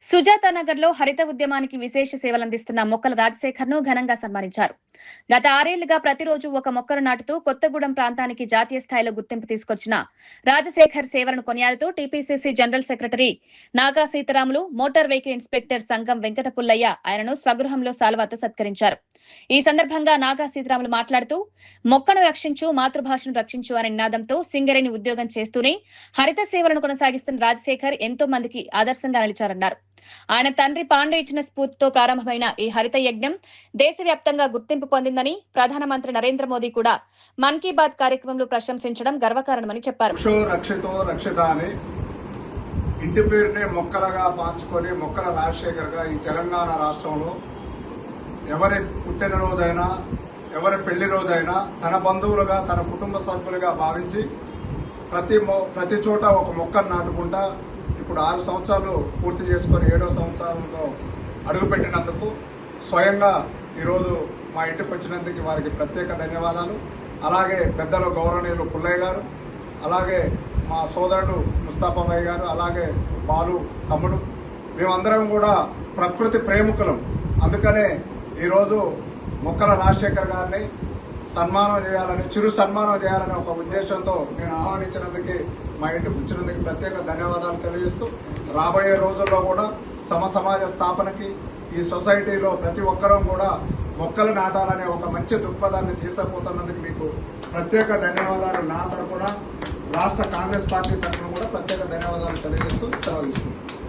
సుజాతానగర్ లో హరిత ఉద్యమానికి విశేష సేవలందిస్తున్న మొక్కల రాజశేఖర్ ను ఘనంగా సన్మానించారు. గత 6 ఏళ్లుగా ప్రతిరోజు ఒక మొక్కను నాటుతూ కొత్తగూడెం ప్రాంతానికి జాతీయ స్థాయిలో గుర్తింపు తీసుకొచ్చిన రాజశేఖర్ సేవలను కొనియాడుతూ టీపీసీసీ జనరల్ సెక్రటరీ నాగా సీతారాములు, మోటార్ వెహికల్ ఇన్స్పెక్టర్ సంగం వెంకట పుల్లయ్య ఆయనను స్వగృహంలో శాలువాతో సత్కరించారు. ఈ సందర్భంగా నాగా సీతారాములు మాట్లాడుతూ మొక్కను రక్షించు, మాతృభాషను రక్షించు అనే నినాదంతో సింగరేణి ఉద్యోగం చేస్తూనే హరిత సేవలను కొనసాగిస్తున్న రాజశేఖర్ ఎంతో మందికి ఆదర్శంగా నిలిచారన్నారు. ఆయన తండ్రి పాండే ఇచ్చిన స్ఫూర్తితో ప్రారంభమైన ఈ హరిత యజ్ఞం దేశవ్యాప్తంగా గుర్తింపు పొందిందని ప్రధానమంత్రి నరేంద్ర మోదీ కూడా మన్ కీ బాత్ కార్యక్రమంలో ప్రశంసించడం గర్వకారణమని చెప్పారు. ఇంటి పేరునే మొక్కలుగా మార్చుకొని మొక్కల రాజశేఖర్ గా ఈ తెలంగాణ రాష్ట్రంలో ఎవరి పుట్టినరోజైనా ఎవరి పెళ్లి రోజైనా తన బంధువులుగా తన కుటుంబ సభ్యులుగా భావించి ప్రతి చోట ఒక మొక్కను నాటుకుంటా ఇప్పుడు 6 సంవత్సరాలు పూర్తి చేసుకొని 7వ సంవత్సరంలో అడుగుపెట్టినందుకు స్వయంగా ఈరోజు మా ఇంటికి వచ్చినందుకు వారికి ప్రత్యేక ధన్యవాదాలు. అలాగే పెద్దలు గౌరవనీయులు పుల్లయ్య గారు, అలాగే మా సోదరుడు ముస్తాఫాబాయ్ గారు, అలాగే బాలు తమ్ముడు, మేమందరం కూడా ప్రకృతి ప్రేమికులం. అందుకనే ఈరోజు మొక్కల రాజశేఖర్ గారిని చిరు సన్మానం చేయాలనే ఒక ఉద్దేశంతో నేను ఆహ్వానించినందుకు మా ఇంటికి వచ్చినందుకు ప్రత్యేక ధన్యవాదాలు తెలియజేస్తూ రాబోయే రోజుల్లో కూడా సమాజ స్థాపనకి ఈ సొసైటీలో ప్రతి ఒక్కరూ కూడా మొక్కలు నాటాలనే ఒక మంచి దృక్పథాన్ని తీసుకుపోతున్నందుకు మీకు ప్రత్యేక ధన్యవాదాలు నా తరఫున, రాష్ట్ర కాంగ్రెస్ పార్టీ తరఫున కూడా ప్రత్యేక ధన్యవాదాలు తెలియజేస్తూ సెలవు తీసుకుంటున్నాను.